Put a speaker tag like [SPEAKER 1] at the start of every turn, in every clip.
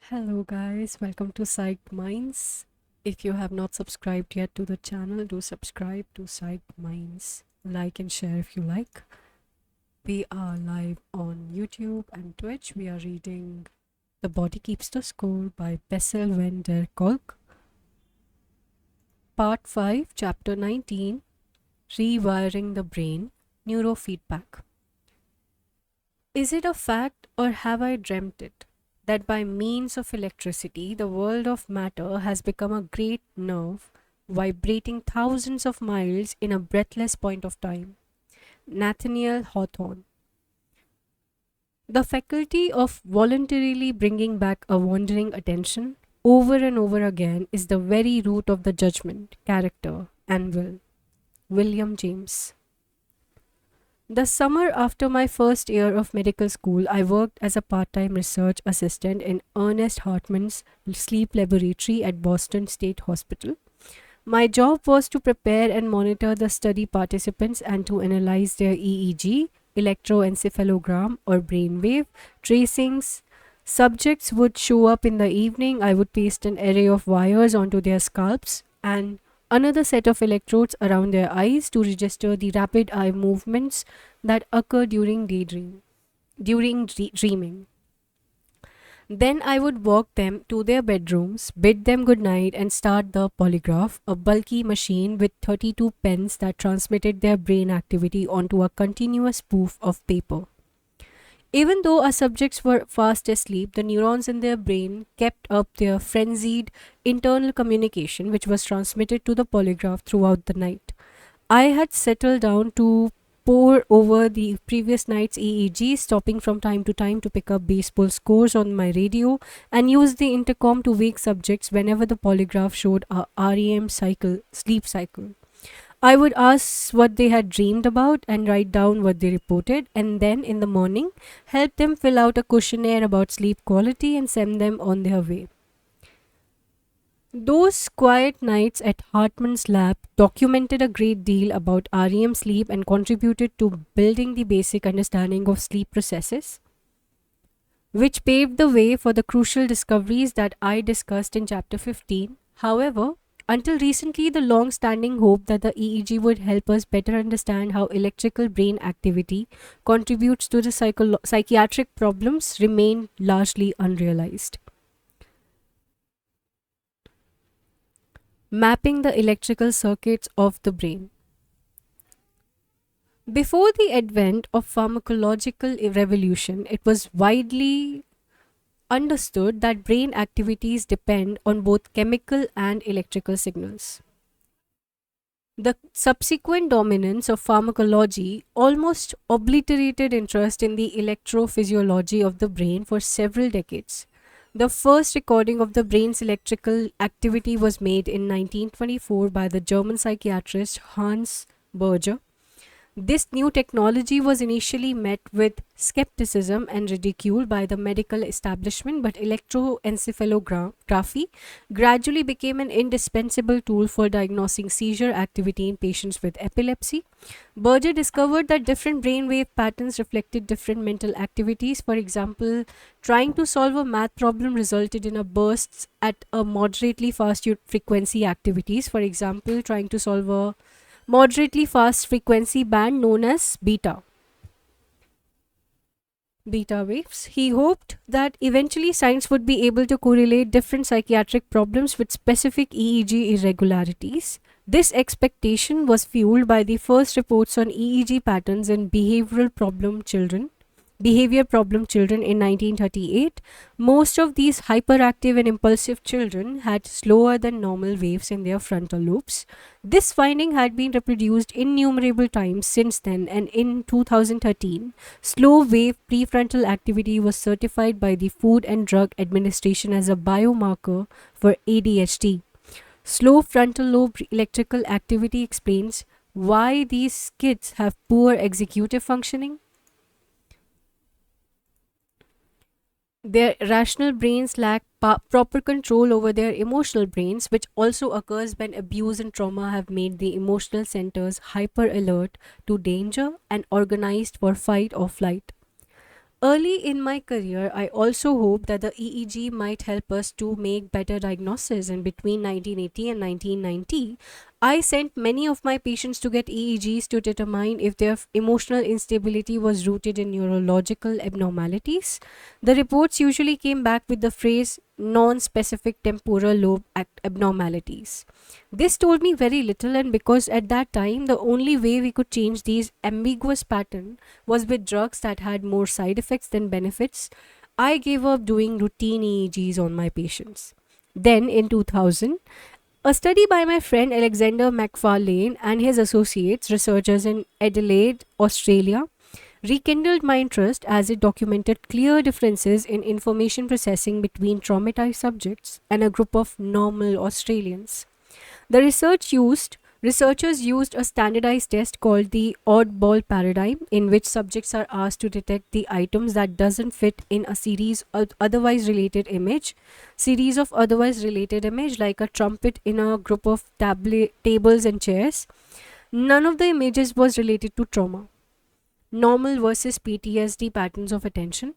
[SPEAKER 1] Hello, guys, welcome to Psych Minds. If you have not subscribed yet to the channel, do subscribe to Psych Minds. Like and share if you like. We are live on YouTube and Twitch. We are reading The Body Keeps the Score by Bessel van der Kolk. Part 5, Chapter 19, Rewiring the Brain, Neurofeedback. Is it a fact or have I dreamt it, that by means of electricity, the world of matter has become a great nerve, vibrating thousands of miles in a breathless point of time? Nathaniel Hawthorne. The faculty of voluntarily bringing back a wandering attention over and over again is the very root of the judgment, character, and will. William James. The summer after my first year of medical school, I worked as a part time research assistant in Ernest Hartman's sleep laboratory at Boston State Hospital. My job was to prepare and monitor the study participants and to analyze their EEG, electroencephalogram, or brainwave tracings. Subjects would show up in the evening. I would paste an array of wires onto their scalps and another set of electrodes around their eyes to register the rapid eye movements that occur during dreaming. Then I would walk them to their bedrooms, bid them good night, and start the polygraph, a bulky machine with 32 pens that transmitted their brain activity onto a continuous spoof of paper. Even though our subjects were fast asleep, the neurons in their brain kept up their frenzied internal communication, which was transmitted to the polygraph throughout the night. I had settled down to pore over the previous night's EEG, stopping from time to time to pick up baseball scores on my radio and use the intercom to wake subjects whenever the polygraph showed a REM sleep cycle. I would ask what they had dreamed about and write down what they reported, and then in the morning, help them fill out a questionnaire about sleep quality and send them on their way. Those quiet nights at Hartman's lab documented a great deal about REM sleep and contributed to building the basic understanding of sleep processes, which paved the way for the crucial discoveries that I discussed in chapter 15. However, until recently, the long standing hope that the EEG would help us better understand how electrical brain activity contributes to the psychiatric problems remained largely unrealized. Mapping the electrical circuits of the brain. Before the advent of pharmacological revolution, it was widely understood that brain activities depend on both chemical and electrical signals. The subsequent dominance of pharmacology almost obliterated interest in the electrophysiology of the brain for several decades. The first recording of the brain's electrical activity was made in 1924 by the German psychiatrist Hans Berger. This new technology was initially met with skepticism and ridicule by the medical establishment, but electroencephalography gradually became an indispensable tool for diagnosing seizure activity in patients with epilepsy. Berger discovered that different brainwave patterns reflected different mental activities. For example, trying to solve a math problem resulted in a bursts at a moderately fast frequency activities. For example, trying to solve a moderately fast frequency band known as beta waves. He hoped that eventually science would be able to correlate different psychiatric problems with specific EEG irregularities. This expectation was fueled by the first reports on EEG patterns in behavior problem children in 1938. Most of these hyperactive and impulsive children had slower than normal waves in their frontal lobes. This finding had been reproduced innumerable times since then, and in 2013, slow wave prefrontal activity was certified by the Food and Drug Administration as a biomarker for ADHD. Slow frontal lobe electrical activity explains why these kids have poor executive functioning. Their rational brains lack proper control over their emotional brains, which also occurs when abuse and trauma have made the emotional centers hyper alert to danger and organized for fight or flight. Early in my career, I also hoped that the EEG might help us to make better diagnosis. And between 1980 and 1990, I sent many of my patients to get EEGs to determine if their emotional instability was rooted in neurological abnormalities. The reports usually came back with the phrase non specific temporal lobe abnormalities. This told me very little, and because at that time the only way we could change these ambiguous patterns was with drugs that had more side effects than benefits, I gave up doing routine EEGs on my patients. Then in 2000, a study by my friend Alexander McFarlane and his associates, researchers in Adelaide, Australia, rekindled my interest as it documented clear differences in information processing between traumatized subjects and a group of normal Australians. The researchers used a standardized test called the oddball paradigm, in which subjects are asked to detect the items that doesn't fit in a series of otherwise related image, like a trumpet in a group of tables and chairs. None of the images was related to trauma. Normal versus PTSD patterns of attention.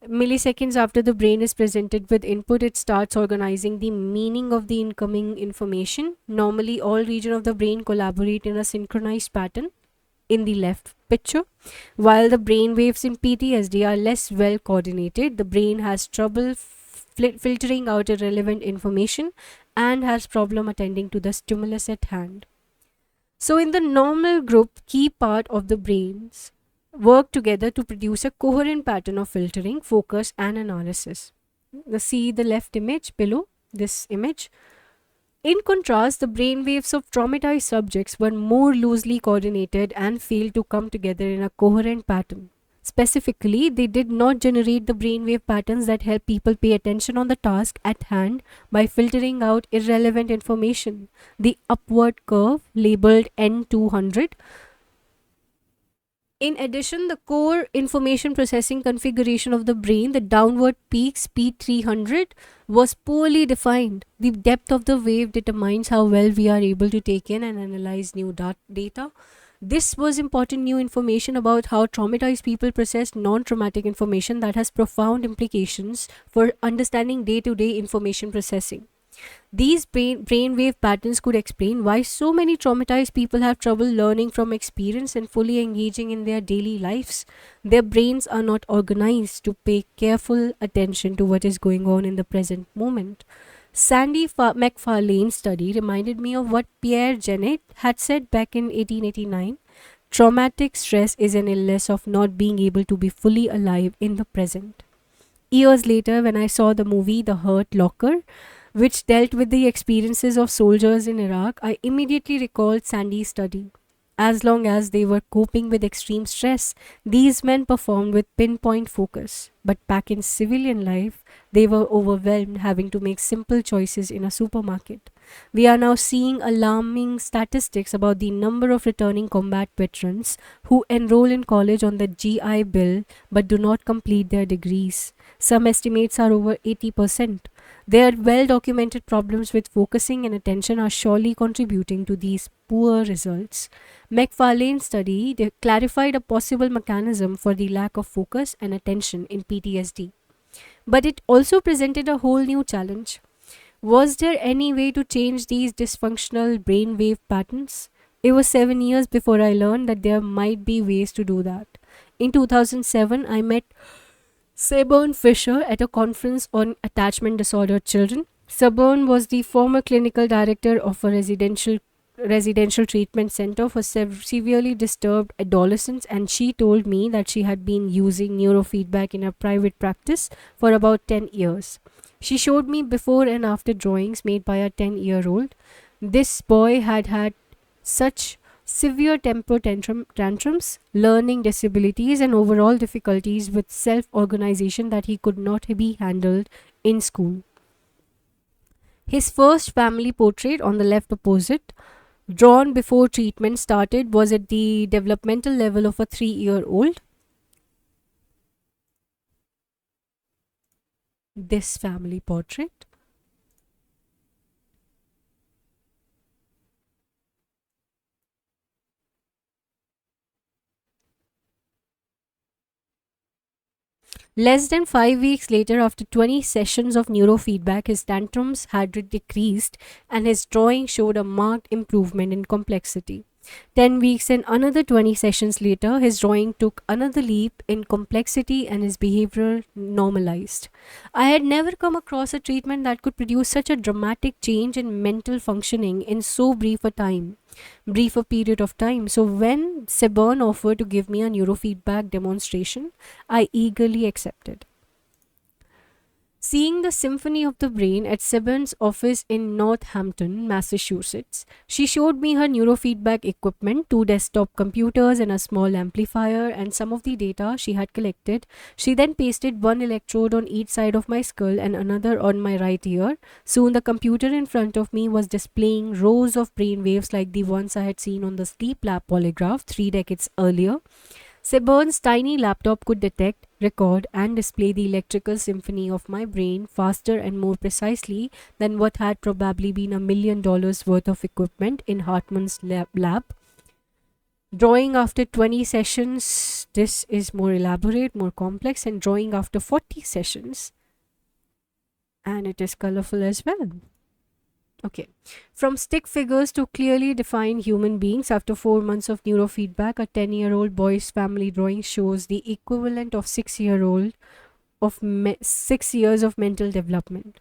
[SPEAKER 1] Milliseconds after the brain is presented with input, it starts organizing the meaning of the incoming information. Normally, all regions of the brain collaborate in a synchronized pattern in the left picture. While the brain waves in PTSD are less well coordinated, the brain has trouble filtering out irrelevant information and has problem attending to the stimulus at hand. So, in the normal group, key part of the brains work together to produce a coherent pattern of filtering, focus, and analysis. See the left image below this image. In contrast, the brainwaves of traumatized subjects were more loosely coordinated and failed to come together in a coherent pattern. Specifically, they did not generate the brainwave patterns that help people pay attention on the task at hand by filtering out irrelevant information. The upward curve, labeled N200, in addition, the core information processing configuration of the brain, the downward peaks P300, was poorly defined. The depth of the wave determines how well we are able to take in and analyze new data. This was important new information about how traumatized people process non traumatic information that has profound implications for understanding day to day information processing. These brainwave patterns could explain why so many traumatized people have trouble learning from experience and fully engaging in their daily lives. Their brains are not organized to pay careful attention to what is going on in the present moment. McFarlane's study reminded me of what Pierre Janet had said back in 1889. Traumatic stress is an illness of not being able to be fully alive in the present. Years later, when I saw the movie The Hurt Locker, which dealt with the experiences of soldiers in Iraq, I immediately recalled Sandy's study. As long as they were coping with extreme stress, these men performed with pinpoint focus. But back in civilian life, they were overwhelmed having to make simple choices in a supermarket. We are now seeing alarming statistics about the number of returning combat veterans who enroll in college on the GI Bill but do not complete their degrees. Some estimates are over 80%. Their well documented problems with focusing and attention are surely contributing to these poor results. McFarlane's study clarified a possible mechanism for the lack of focus and attention in PTSD. But it also presented a whole new challenge. Was there any way to change these dysfunctional brainwave patterns? It was 7 years before I learned that there might be ways to do that. In 2007, I met Seburn Fisher at a conference on attachment disordered children. Seburn was the former clinical director of a residential treatment center for severely disturbed adolescents, and she told me that she had been using neurofeedback in her private practice for about 10 years. She showed me before and after drawings made by a 10-year-old. This boy had had such severe tantrums, learning disabilities, and overall difficulties with self organization that he could not be handled in school. His first family portrait, on the left opposite, drawn before treatment started, was at the developmental level of a 3-year-old. This family portrait. Less than 5 weeks later, after 20 sessions of neurofeedback, his tantrums had decreased and his drawing showed a marked improvement in complexity. 10 weeks and another 20 sessions later, his drawing took another leap in complexity and his behavior normalized. I had never come across a treatment that could produce such a dramatic change in mental functioning in so brief a period of time. So when Seburn offered to give me a neurofeedback demonstration, I eagerly accepted. Seeing the Symphony of the Brain at Seburn's office in Northampton, Massachusetts, she showed me her neurofeedback equipment, two desktop computers, and a small amplifier, and some of the data she had collected. She then pasted one electrode on each side of my skull and another on my right ear. Soon, the computer in front of me was displaying rows of brain waves like the ones I had seen on the sleep lab polygraph 3 decades earlier. Seburn's tiny laptop could detect, record, and display the electrical symphony of my brain faster and more precisely than what had probably been $1 million worth of equipment in Hartman's lab. Drawing after 20 sessions, this is more elaborate, more complex, and drawing after 40 sessions, and it is colorful as well. Okay. From stick figures to clearly defined human beings, after 4 months of neurofeedback, a 10-year-old boy's family drawing shows the equivalent of 6 years of mental development.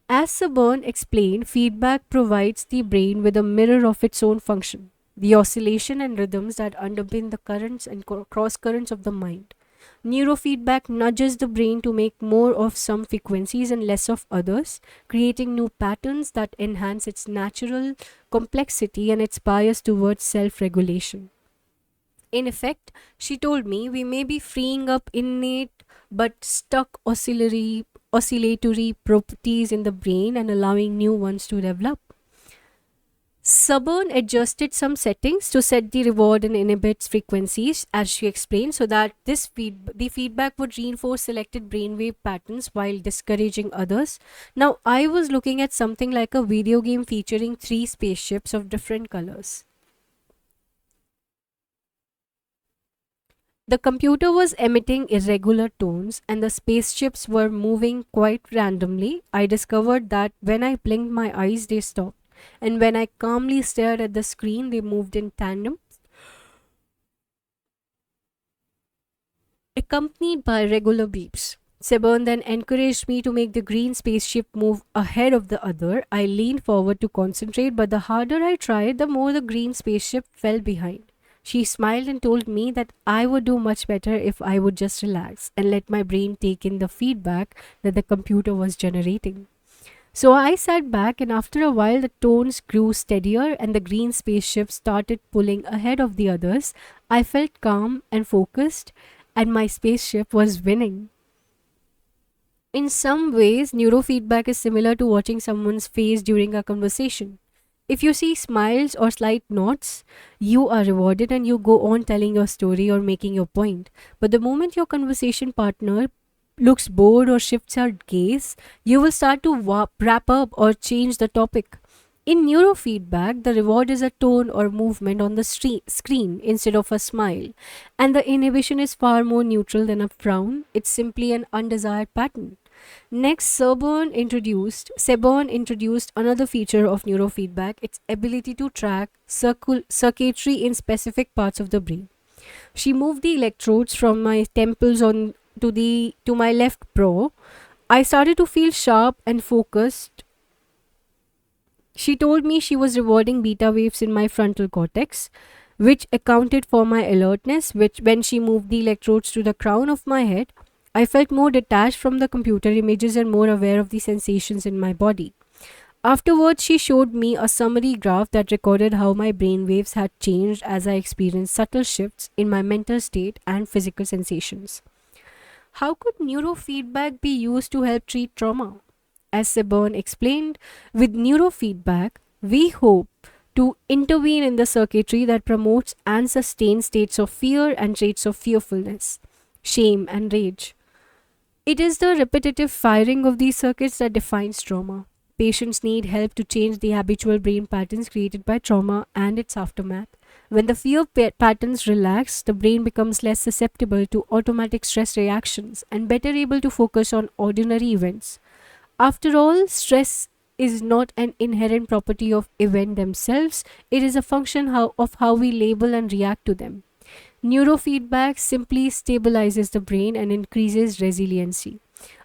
[SPEAKER 1] As Saburn explained, feedback provides the brain with a mirror of its own function, the oscillation and rhythms that underpin the currents and cross currents of the mind. Neurofeedback nudges the brain to make more of some frequencies and less of others, creating new patterns that enhance its natural complexity and its bias towards self regulation. In effect, she told me, we may be freeing up innate but stuck oscillatory properties in the brain and allowing new ones to develop. Suburn adjusted some settings to set the reward and inhibits frequencies, as she explained, so that the feedback would reinforce selected brainwave patterns while discouraging others. Now, I was looking at something like a video game featuring three spaceships of different colors. The computer was emitting irregular tones and the spaceships were moving quite randomly. I discovered that when I blinked my eyes, they stopped, and when I calmly stared at the screen, they moved in tandem, accompanied by regular beeps. Seburn then encouraged me to make the green spaceship move ahead of the other. I leaned forward to concentrate, but the harder I tried, the more the green spaceship fell behind. She smiled and told me that I would do much better if I would just relax and let my brain take in the feedback that the computer was generating. So I sat back, and after a while, the tones grew steadier and the green spaceship started pulling ahead of the others. I felt calm and focused, and my spaceship was winning. In some ways, neurofeedback is similar to watching someone's face during a conversation. If you see smiles or slight nods, you are rewarded and you go on telling your story or making your point. But the moment your conversation partner looks bored or shifts her gaze, you will start to wrap up or change the topic. In neurofeedback, the reward is a tone or movement on the screen instead of a smile, and the inhibition is far more neutral than a frown. It's simply an undesired pattern. Next, Seburn introduced another feature of neurofeedback, its ability to track circuitry in specific parts of the brain. She moved the electrodes from my temples on to my left brow. I started to feel sharp and focused. She told me she was rewarding beta waves in my frontal cortex, which accounted for my alertness. Which, when she moved the electrodes to the crown of my head, I felt more detached from the computer images and more aware of the sensations in my body. Afterwards, she showed me a summary graph that recorded how my brain waves had changed as I experienced subtle shifts in my mental state and physical sensations. How could neurofeedback be used to help treat trauma? As Seburn explained, with neurofeedback, we hope to intervene in the circuitry that promotes and sustains states of fear and traits of fearfulness, shame, and rage. It is the repetitive firing of these circuits that defines trauma. Patients need help to change the habitual brain patterns created by trauma and its aftermath. When the fear patterns relax, the brain becomes less susceptible to automatic stress reactions and better able to focus on ordinary events. After all, stress is not an inherent property of events themselves, it is a function of how we label and react to them. Neurofeedback simply stabilizes the brain and increases resiliency,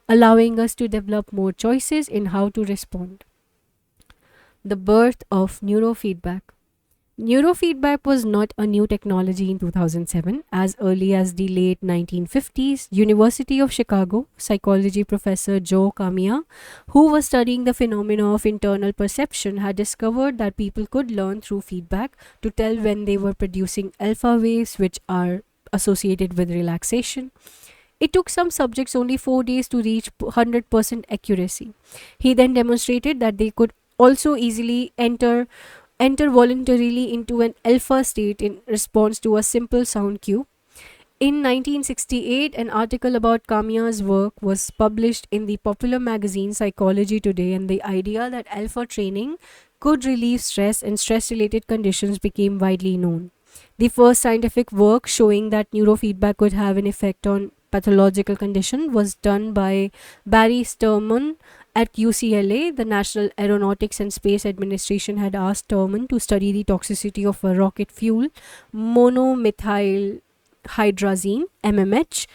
[SPEAKER 1] allowing us to develop more choices in how to respond. The birth of neurofeedback. Neurofeedback was not a new technology in 2007. As early as the late 1950s, University of Chicago psychology professor Joe Kamiya, who was studying the phenomena of internal perception, had discovered that people could learn through feedback to tell when they were producing alpha waves, which are associated with relaxation. It took some subjects only 4 days to reach 100% accuracy. He then demonstrated that they could also easily enter voluntarily into an alpha state in response to a simple sound cue. In 1968, an article about Kamiya's work was published in the popular magazine Psychology Today, and the idea that alpha training could relieve stress and stress related conditions became widely known. The first scientific work showing that neurofeedback could have an effect on pathological condition was done by Barry Sterman at UCLA. The National Aeronautics and Space Administration had asked Sterman to study the toxicity of a rocket fuel, monomethyl hydrazine MMH,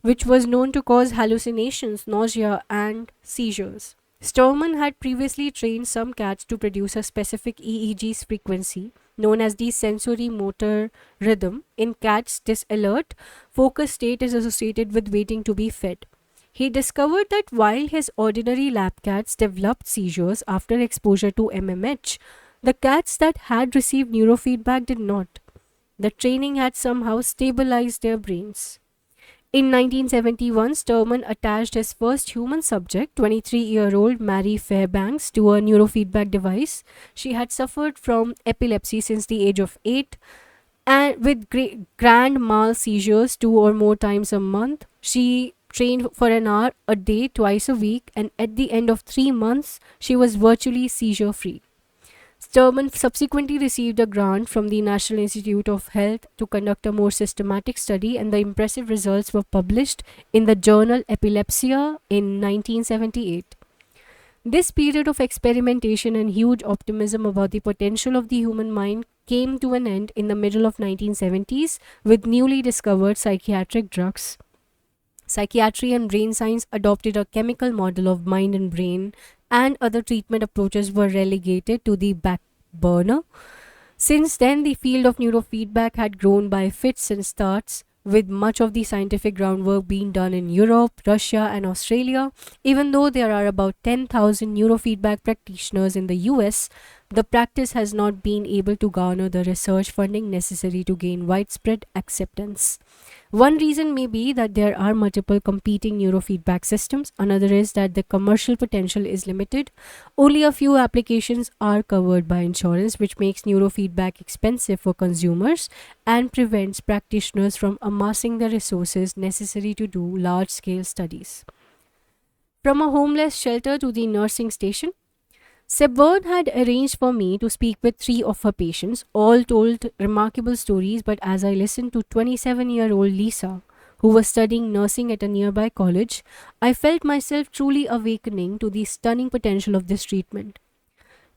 [SPEAKER 1] which was known to cause hallucinations, nausea, and seizures. Sterman had previously trained some cats to produce a specific EEG frequency known as the sensory motor rhythm. In cats, this alert, focus state is associated with waiting to be fed. He discovered that while his ordinary lab cats developed seizures after exposure to MMH, the cats that had received neurofeedback did not. The training had somehow stabilized their brains. In 1971, Sterman attached his first human subject, 23-year-old Mary Fairbanks, to a neurofeedback device. She had suffered from epilepsy since the age of 8 and with grand mal seizures 2 or more times a month. She trained for an hour a day, twice a week, and at the end of 3 months, she was virtually seizure free. Sterman subsequently received a grant from the National Institute of Health to conduct a more systematic study, and the impressive results were published in the journal Epilepsia in 1978. This period of experimentation and huge optimism about the potential of the human mind came to an end in the middle of 1970s with newly discovered psychiatric drugs. Psychiatry and brain science adopted a chemical model of mind and brain, and other treatment approaches were relegated to the back burner. Since then, the field of neurofeedback had grown by fits and starts, with much of the scientific groundwork being done in Europe, Russia, and Australia. Even though there are about 10,000 neurofeedback practitioners in the US, the practice has not been able to garner the research funding necessary to gain widespread acceptance. One reason may be that there are multiple competing neurofeedback systems. Another is that the commercial potential is limited. Only a few applications are covered by insurance, which makes neurofeedback expensive for consumers and prevents practitioners from amassing the resources necessary to do large scale studies. From a homeless shelter to the nursing station, Sebern had arranged for me to speak with 3 of her patients. All told remarkable stories, but as I listened to 27-year-old Lisa, who was studying nursing at a nearby college, I felt myself truly awakening to the stunning potential of this treatment.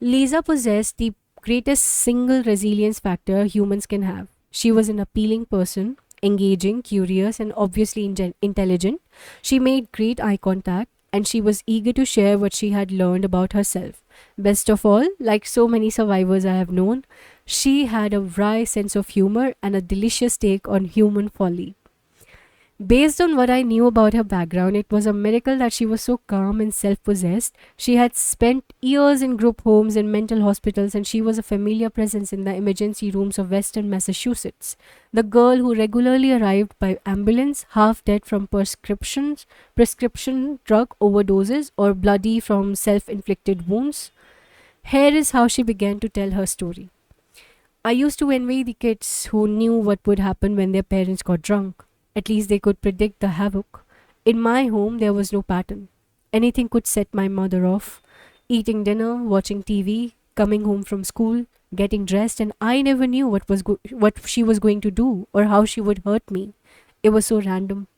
[SPEAKER 1] Lisa possessed the greatest single resilience factor humans can have. She was an appealing person, engaging, curious, and obviously intelligent. She made great eye contact, and she was eager to share what she had learned about herself. Best of all, like so many survivors I have known, she had a wry sense of humor and a delicious take on human folly. Based on what I knew about her background, it was a miracle that she was so calm and self possessed. She had spent years in group homes and mental hospitals, and she was a familiar presence in the emergency rooms of Western Massachusetts. The girl who regularly arrived by ambulance, half dead from prescription drug overdoses, or bloody from self inflicted wounds. Here is how she began to tell her story. I used to envy the kids who knew what would happen when their parents got drunk. At least they could predict the havoc. In my home, there was no pattern. Anything could set my mother off. Eating dinner, watching TV, coming home from school, getting dressed, and I never knew what she was going to do or how she would hurt me. It was so random.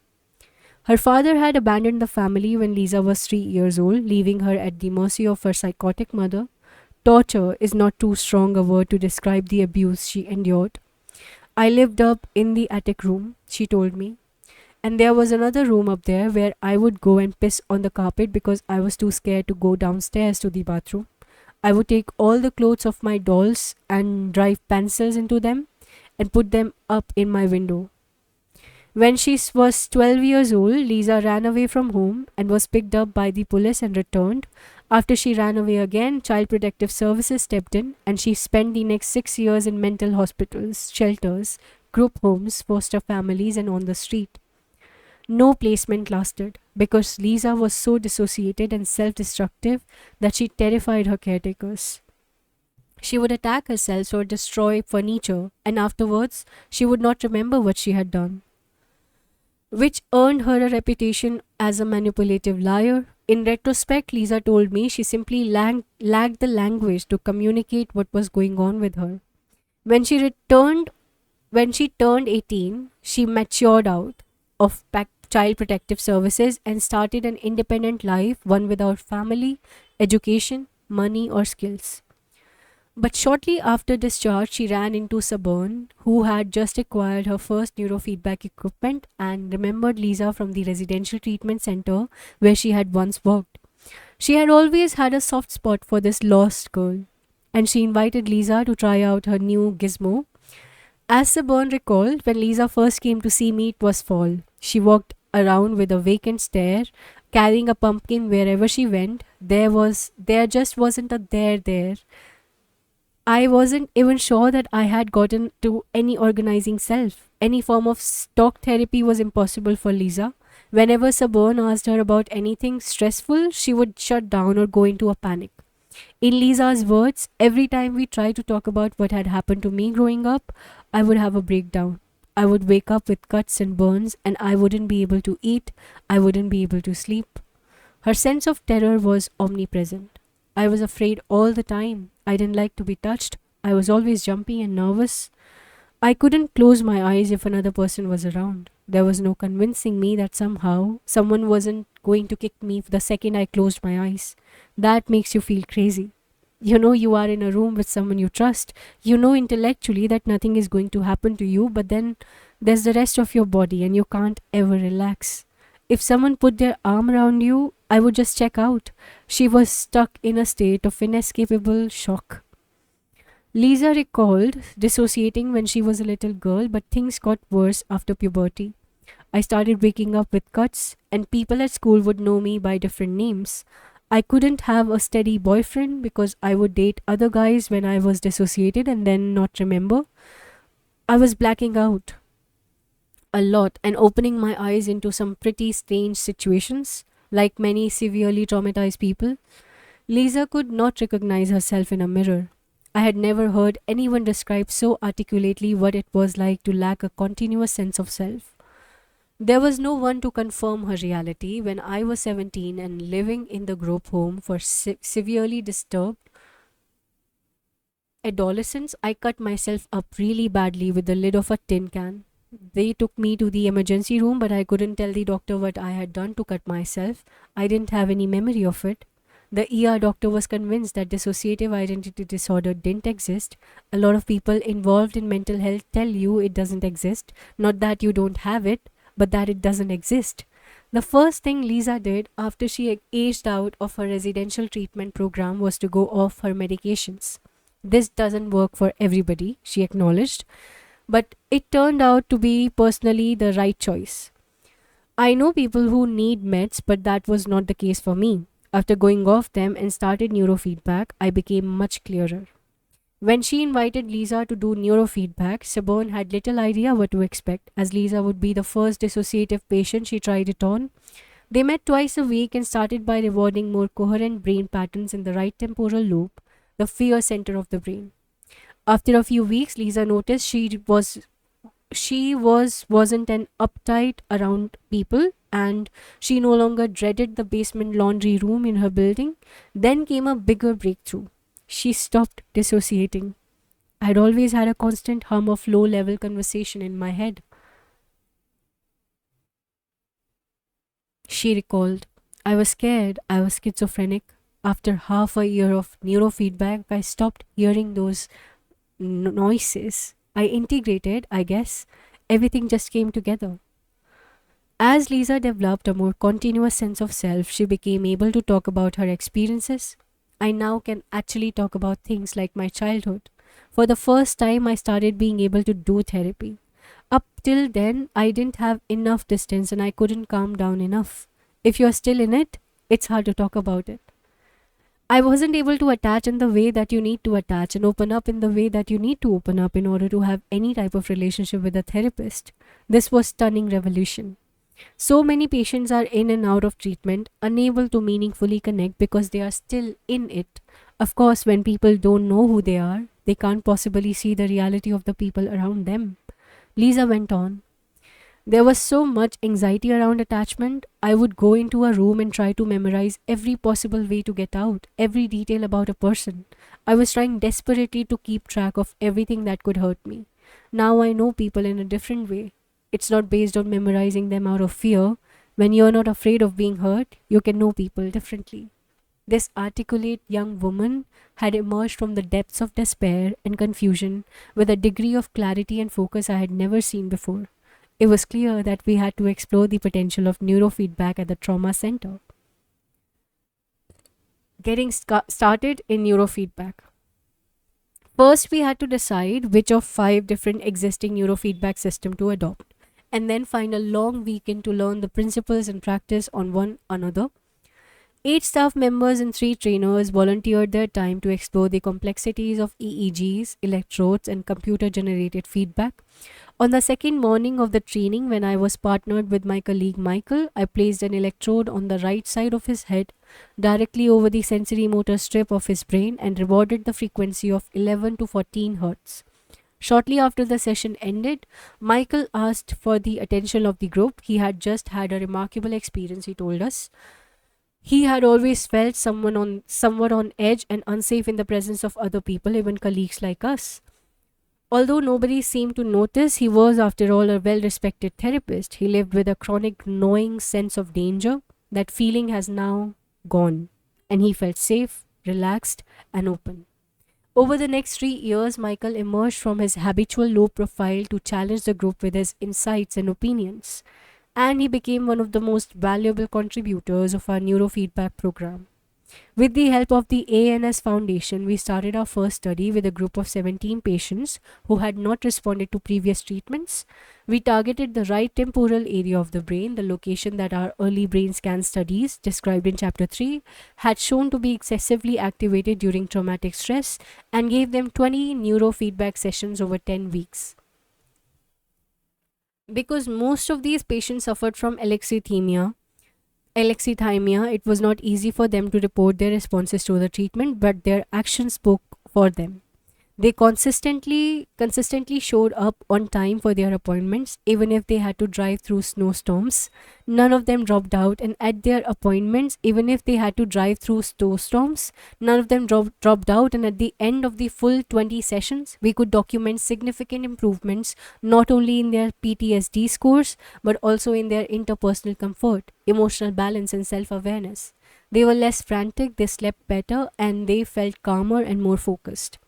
[SPEAKER 1] Her father had abandoned the family when Lisa was 3 years old, leaving her at the mercy of her psychotic mother. Torture is not too strong a word to describe the abuse she endured. I lived up in the attic room, she told me, and there was another room up there where I would go and piss on the carpet because I was too scared to go downstairs to the bathroom. I would take all the clothes of my dolls and drive pencils into them and put them up in my window. When she was 12 years old, Lisa ran away from home and was picked up by the police and returned. After she ran away again, Child Protective Services stepped in and she spent the next 6 years in mental hospitals, shelters, group homes, foster families, and on the street. No placement lasted because Lisa was so dissociated and self destructive that she terrified her caretakers. She would attack herself or destroy furniture, and afterwards, she would not remember what she had done, which earned her a reputation as a manipulative liar. In retrospect, Lisa told me she simply lacked the language to communicate what was going on with her. When she returned, when she turned 18, she matured out of Child Protective Services and started an independent life, one without family, education, money, or skills. But shortly after discharge, she ran into Sabern, who had just acquired her first neurofeedback equipment and remembered Lisa from the residential treatment center where she had once worked. She had always had a soft spot for this lost girl, and she invited Lisa to try out her new gizmo. As Sabern recalled, when Lisa first came to see me, it was fall. She walked around with a vacant stare, carrying a pumpkin wherever she went. There just wasn't a there there. I wasn't even sure that I had gotten to any organizing self. Any form of talk therapy was impossible for Lisa. Whenever Sabone asked her about anything stressful, she would shut down or go into a panic. In Lisa's words, every time we tried to talk about what had happened to me growing up, I would have a breakdown. I would wake up with cuts and burns, and I wouldn't be able to eat. I wouldn't be able to sleep. Her sense of terror was omnipresent. I was afraid all the time. I didn't like to be touched. I was always jumpy and nervous. I couldn't close my eyes if another person was around. There was no convincing me that somehow someone wasn't going to kick me the second I closed my eyes. That makes you feel crazy. You know you are in a room with someone you trust. You know intellectually that nothing is going to happen to you, but then there's the rest of your body and you can't ever relax. If someone put their arm around you, I would just check out. She was stuck in a state of inescapable shock. Lisa recalled dissociating when she was a little girl, but things got worse after puberty. I started waking up with cuts, and people at school would know me by different names. I couldn't have a steady boyfriend because I would date other guys when I was dissociated and then not remember. I was blacking out a lot and opening my eyes into some pretty strange situations. Like many severely traumatized people, Lisa could not recognize herself in a mirror. I had never heard anyone describe so articulately what it was like to lack a continuous sense of self. There was no one to confirm her reality. When I was 17 and living in the group home for severely disturbed adolescents, I cut myself up really badly with the lid of a tin can. They took me to the emergency room, but I couldn't tell the doctor what I had done to cut myself. I didn't have any memory of it. The ER doctor was convinced that dissociative identity disorder didn't exist. A lot of people involved in mental health tell you it doesn't exist, not that you don't have it, but that it doesn't exist. The first thing Lisa did after she aged out of her residential treatment program was to go off her medications. This doesn't work for everybody, she acknowledged, but it turned out to be personally the right choice. I know people who need meds, but that was not the case for me. After going off them and started neurofeedback, I became much clearer. When she invited Lisa to do neurofeedback, Sabone had little idea what to expect, as Lisa would be the first dissociative patient she tried it on. They met twice a week and started by rewarding more coherent brain patterns in the right temporal lobe, the fear center of the brain. After a few weeks, Lisa noticed she wasn't an uptight around people, and she no longer dreaded the basement laundry room in her building. Then came a bigger breakthrough. She stopped dissociating. I'd always had a constant hum of low level conversation in my head. She recalled, I was scared I was schizophrenic. After half a year of neurofeedback, I stopped hearing those noises. I integrated, I guess. Everything just came together. As Lisa developed a more continuous sense of self, she became able to talk about her experiences. I now can actually talk about things like my childhood. For the first time, I started being able to do therapy. Up till then, I didn't have enough distance and I couldn't calm down enough. If you're still in it, it's hard to talk about it. I wasn't able to attach in the way that you need to attach and open up in the way that you need to open up in order to have any type of relationship with a therapist. This was stunning revolution. So many patients are in and out of treatment, unable to meaningfully connect because they are still in it. Of course, when people don't know who they are, they can't possibly see the reality of the people around them. Lisa went on. There was so much anxiety around attachment. I would go into a room and try to memorize every possible way to get out, every detail about a person. I was trying desperately to keep track of everything that could hurt me. Now I know people in a different way. It's not based on memorizing them out of fear. When you're not afraid of being hurt, you can know people differently. This articulate young woman had emerged from the depths of despair and confusion with a degree of clarity and focus I had never seen before. It was clear that we had to explore the potential of neurofeedback at the trauma center. Getting started in neurofeedback. First, we had to decide which of 5 different existing neurofeedback systems to adopt, and then find a long weekend to learn the principles and practice on one another. 8 staff members and 3 trainers volunteered their time to explore the complexities of EEGs, electrodes, and computer generated feedback. On the second morning of the training, when I was partnered with my colleague Michael, I placed an electrode on the right side of his head, directly over the sensory motor strip of his brain, and recorded the frequency of 11 to 14 hertz. Shortly after the session ended, Michael asked for the attention of the group. He had just had a remarkable experience, he told us. He had always felt somewhat on edge and unsafe in the presence of other people, even colleagues like us. Although nobody seemed to notice, he was, after all, a well respected therapist. He lived with a chronic, gnawing sense of danger. That feeling has now gone, and he felt safe, relaxed, and open. Over the next 3 years, Michael emerged from his habitual low profile to challenge the group with his insights and opinions, and he became one of the most valuable contributors of our neurofeedback program. With the help of the ANS Foundation, we started our first study with a group of 17 patients who had not responded to previous treatments. We targeted the right temporal area of the brain, the location that our early brain scan studies, described in Chapter 3, had shown to be excessively activated during traumatic stress, and gave them 20 neurofeedback sessions over 10 weeks. Because most of these patients suffered from alexithymia, it was not easy for them to report their responses to the treatment, but their actions spoke for them. They consistently showed up on time for their appointments, even if they had to drive through snowstorms. None of them dropped out, and at their appointments, even if they had to drive through snowstorms, none of them dropped out. And at the end of the full 20 sessions, we could document significant improvements not only in their PTSD scores, but also in their interpersonal comfort, emotional balance, and self awareness. They were less frantic, they slept better, and they felt calmer and more focused.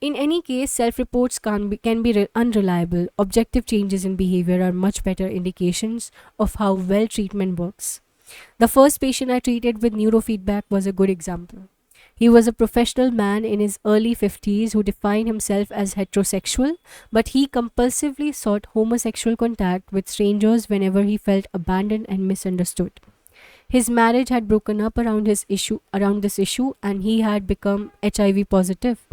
[SPEAKER 1] In any case, self-reports can be unreliable. Objective changes in behavior are much better indications of how well treatment works. The first patient I treated with neurofeedback was a good example. He was a professional man in his early 50s who defined himself as heterosexual, but he compulsively sought homosexual contact with strangers whenever he felt abandoned and misunderstood. His marriage had broken up around this issue, and he had become HIV positive.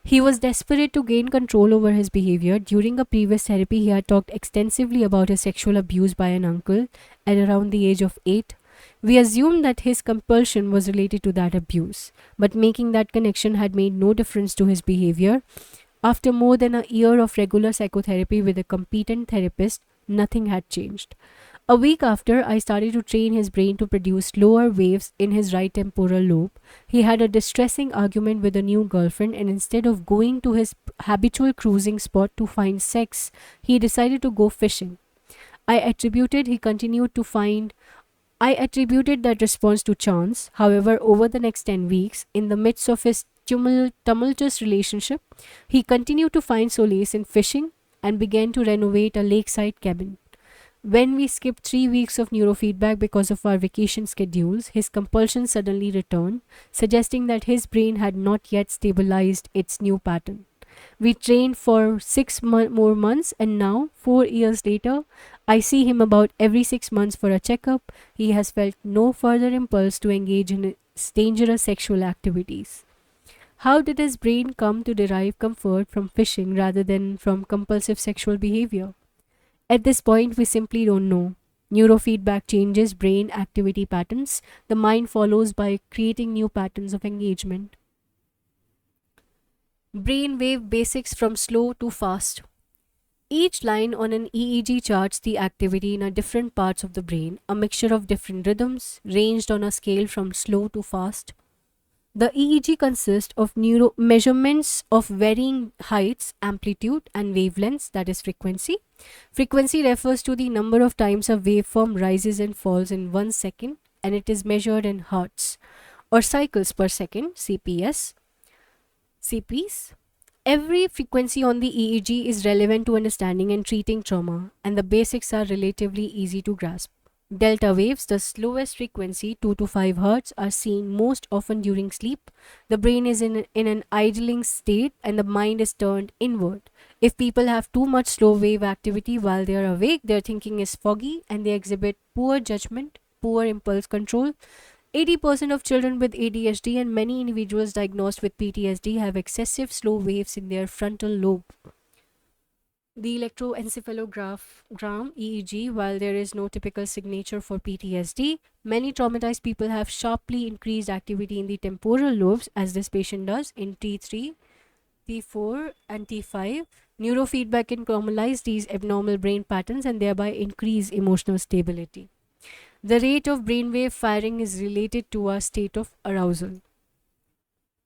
[SPEAKER 1] He was desperate to gain control over his behavior. During a previous therapy, he had talked extensively about his sexual abuse by an uncle at around the age of 8. We assumed that his compulsion was related to that abuse, but making that connection had made no difference to his behavior. After more than a year of regular psychotherapy with a competent therapist, nothing had changed. A week after, I started to train his brain to produce slower waves in his right temporal lobe. He had a distressing argument with a new girlfriend, and instead of going to his habitual cruising spot to find sex, he decided to go fishing. I attributed he continued to find I attributed that response to chance. However, over the next 10 weeks, in the midst of his tumultuous relationship, he continued to find solace in fishing and began to renovate a lakeside cabin. When we skipped 3 weeks of neurofeedback because of our vacation schedules, his compulsion suddenly returned, suggesting that his brain had not yet stabilized its new pattern. We trained for more months, and now, 4 years later, I see him about every 6 months for a checkup. He has felt no further impulse to engage in dangerous sexual activities. How did his brain come to derive comfort from fishing rather than from compulsive sexual behavior? At this point, we simply don't know. Neurofeedback changes brain activity patterns. The mind follows by creating new patterns of engagement. Brainwave basics from slow to fast. Each line on an EEG charts the activity in a different parts of the brain, a mixture of different rhythms, ranged on a scale from slow to fast. The EEG consists of neuro measurements of varying heights, amplitude, and wavelengths, that is frequency. Frequency refers to the number of times a waveform rises and falls in 1 second, and it is measured in hertz or cycles per second, CPs. Every frequency on the EEG is relevant to understanding and treating trauma, and the basics are relatively easy to grasp. Delta waves, the slowest frequency, 2 to 5 Hz, are seen most often during sleep. The brain is in an idling state and the mind is turned inward. If people have too much slow wave activity while they are awake, their thinking is foggy and they exhibit poor judgment, poor impulse control. 80% of children with ADHD and many individuals diagnosed with PTSD have excessive slow waves in their frontal lobe. The electroencephalogram EEG, while there is no typical signature for PTSD, many traumatized people have sharply increased activity in the temporal lobes, as this patient does in T3, T4, and T5. Neurofeedback can normalize these abnormal brain patterns and thereby increase emotional stability. The rate of brainwave firing is related to our state of arousal.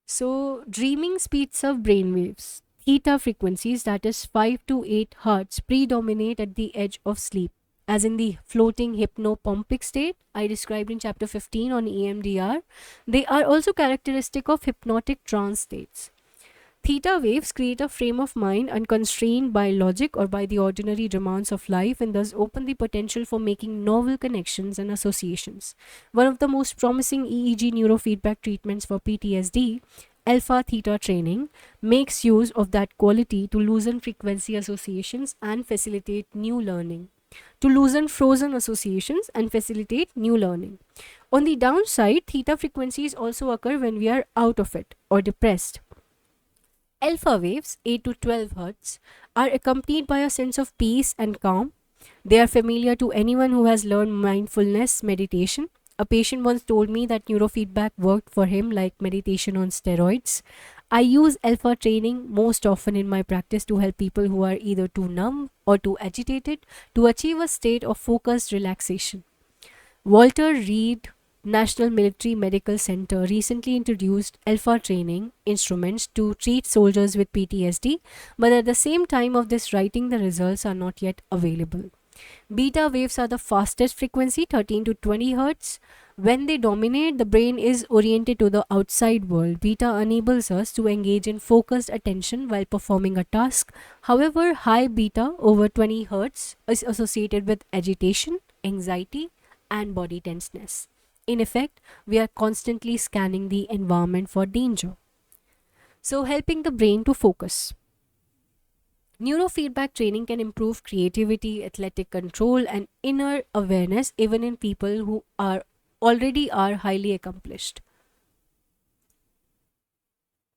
[SPEAKER 1] So, dreaming speeds up brainwaves. Theta frequencies, that is 5 to 8 Hz, predominate at the edge of sleep, as in the floating hypnopompic state I described in chapter 15 on EMDR. They are also characteristic of hypnotic trance states. Theta waves create a frame of mind unconstrained by logic or by the ordinary demands of life and thus open the potential for making novel connections and associations. One of the most promising EEG neurofeedback treatments for PTSD, alpha theta training, makes use of that quality to loosen frequency associations and facilitate new learning. To loosen frozen associations and facilitate new learning. On the downside, theta frequencies also occur when we are out of it or depressed. Alpha waves, 8 to 12 Hz, are accompanied by a sense of peace and calm. They are familiar to anyone who has learned mindfulness meditation. A patient once told me that neurofeedback worked for him like meditation on steroids. I use alpha training most often in my practice to help people who are either too numb or too agitated to achieve a state of focused relaxation. Walter Reed National Military Medical Center recently introduced alpha training instruments to treat soldiers with PTSD, but at the same time of this writing, the results are not yet available. Beta waves are the fastest frequency, 13 to 20 Hz. When they dominate, the brain is oriented to the outside world. Beta enables us to engage in focused attention while performing a task. However, high beta over 20 Hz is associated with agitation, anxiety, and body tenseness. In effect, we are constantly scanning the environment for danger. So, helping the brain to focus. Neurofeedback training can improve creativity, athletic control, and inner awareness even in people who are already highly accomplished.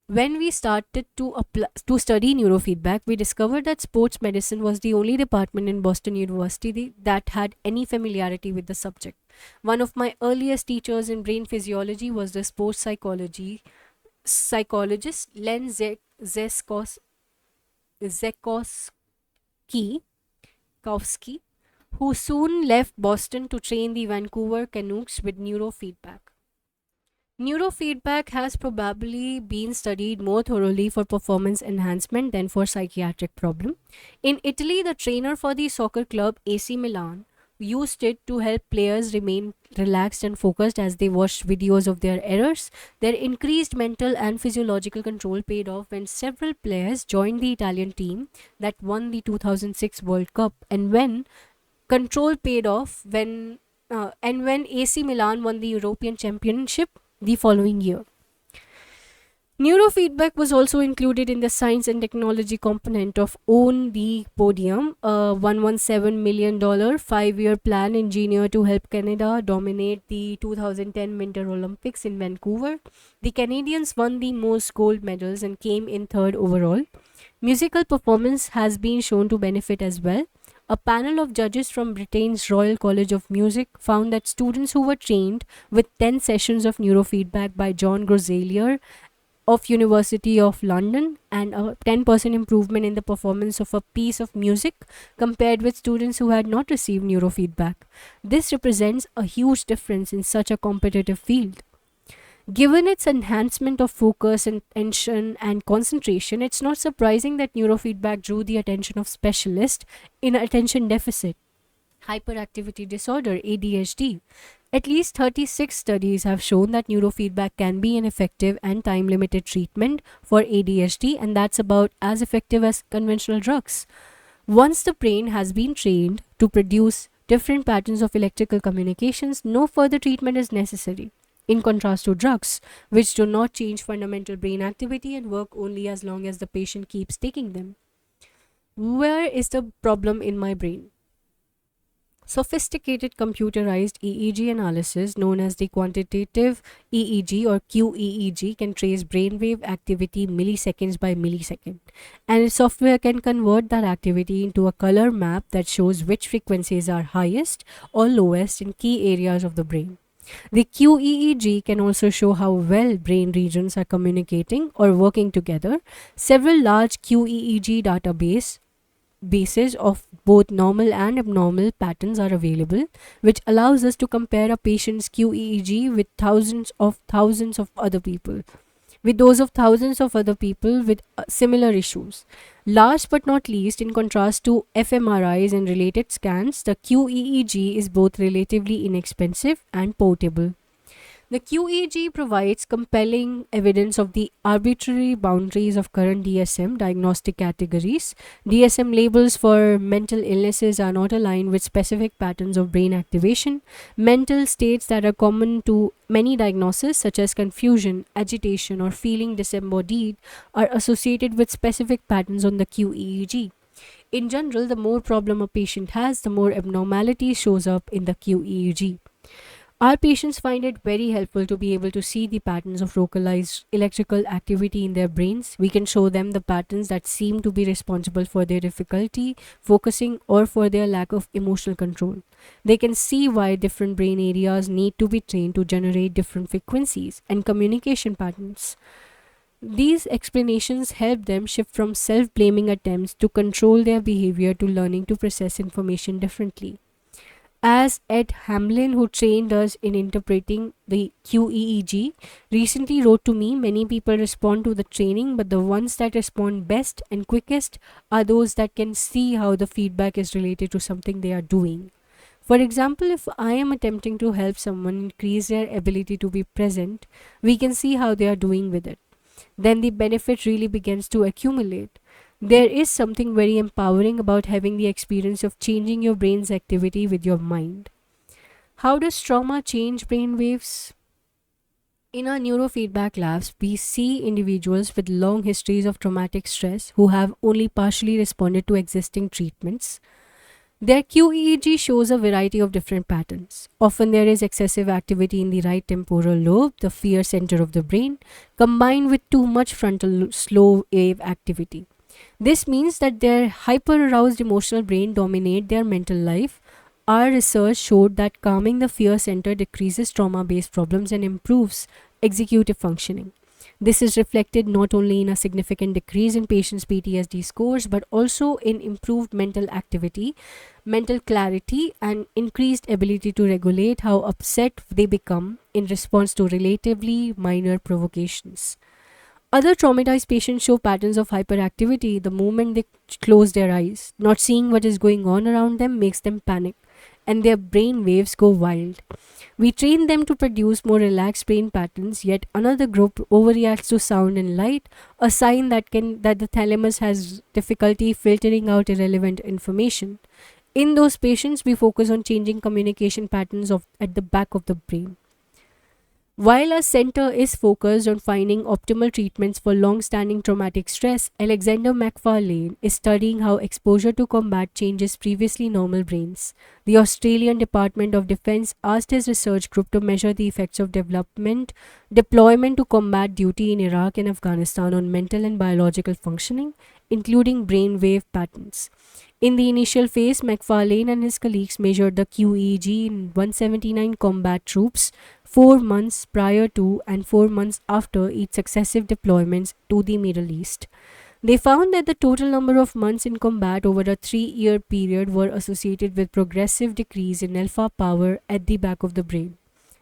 [SPEAKER 1] When we started to study neurofeedback, we discovered that sports medicine was the only department in Boston University that had any familiarity with the subject. One of my earliest teachers in brain physiology was the sports psychologist Len Zekowski, who soon left Boston to train the Vancouver Canucks with neurofeedback. Neurofeedback has probably been studied more thoroughly for performance enhancement than for psychiatric problem. In Italy, the trainer for the soccer club AC Milan used it to help players remain relaxed and focused as they watched videos of their errors. Their increased mental and physiological control paid off when several players joined the Italian team that won the 2006 World Cup, and when control paid off when AC Milan won the European Championship the following year. Neurofeedback was also included in the science and technology component of Own the Podium, a $117 million 5-year plan engineered to help Canada dominate the 2010 Winter Olympics in Vancouver. The Canadians won the most gold medals and came in third overall. Musical performance has been shown to benefit as well. A panel of judges from Britain's Royal College of Music found that students who were trained with 10 sessions of neurofeedback by John Groselier of University of London and a 10% improvement in the performance of a piece of music compared with students who had not received neurofeedback. This represents a huge difference in such a competitive field. Given its enhancement of focus and attention and concentration, it's not surprising that neurofeedback drew the attention of specialists in attention deficit hyperactivity disorder (ADHD). At least 36 studies have shown that neurofeedback can be an effective and time limited treatment for ADHD, and that's about as effective as conventional drugs. Once the brain has been trained to produce different patterns of electrical communications, no further treatment is necessary. In contrast to drugs, which do not change fundamental brain activity and work only as long as the patient keeps taking them. Where is the problem in my brain? Sophisticated computerized EEG analysis, known as the quantitative EEG or QEEG, can trace brainwave activity milliseconds by millisecond, and its software can convert that activity into a color map that shows which frequencies are highest or lowest in key areas of the brain. The QEEG can also show how well brain regions are communicating or working together. Several large QEEG bases of both normal and abnormal patterns are available, which allows us to compare a patient's QEEG with thousands of other people, with those of thousands of other people with similar issues. Last but not least, in contrast to fMRIs and related scans, the QEEG is both relatively inexpensive and portable. The QEEG provides compelling evidence of the arbitrary boundaries of current DSM diagnostic categories. DSM labels for mental illnesses are not aligned with specific patterns of brain activation. Mental states that are common to many diagnoses, such as confusion, agitation, or feeling disembodied, are associated with specific patterns on the QEEG. In general, the more problem a patient has, the more abnormality shows up in the QEEG. Our patients find it very helpful to be able to see the patterns of localized electrical activity in their brains. We can show them the patterns that seem to be responsible for their difficulty focusing or for their lack of emotional control. They can see why different brain areas need to be trained to generate different frequencies and communication patterns. These explanations help them shift from self-blaming attempts to control their behavior to learning to process information differently. As Ed Hamlin, who trained us in interpreting the QEEG, recently wrote to me, many people respond to the training, but the ones that respond best and quickest are those that can see how the feedback is related to something they are doing. For example, if I am attempting to help someone increase their ability to be present, we can see how they are doing with it. Then the benefit really begins to accumulate. There is something very empowering about having the experience of changing your brain's activity with your mind. How does trauma change brain waves? In our neurofeedback labs, we see individuals with long histories of traumatic stress who have only partially responded to existing treatments. Their QEEG shows a variety of different patterns. Often there is excessive activity in the right temporal lobe, the fear center of the brain, combined with too much frontal slow wave activity. This means that their hyper-aroused emotional brain dominate their mental life. Our research showed that calming the fear center decreases trauma-based problems and improves executive functioning. This is reflected not only in a significant decrease in patients' PTSD scores, but also in improved mental activity, mental clarity, and increased ability to regulate how upset they become in response to relatively minor provocations. Other traumatized patients show patterns of hyperactivity the moment they close their eyes. Not seeing what is going on around them makes them panic, and their brain waves go wild. We train them to produce more relaxed brain patterns, yet another group overreacts to sound and light, a sign that the thalamus has difficulty filtering out irrelevant information. In those patients, we focus on changing communication patterns at the back of the brain. While our center is focused on finding optimal treatments for long standing traumatic stress, Alexander McFarlane is studying how exposure to combat changes previously normal brains. The Australian Department of Defense asked his research group to measure the effects of deployment to combat duty in Iraq and Afghanistan on mental and biological functioning, including brainwave patterns. In the initial phase, McFarlane and his colleagues measured the QEEG in 179 combat troops 4 months prior to and 4 months after each successive deployments to the Middle East. They found that the total number of months in combat over a 3 year period were associated with progressive decrease in alpha power at the back of the brain.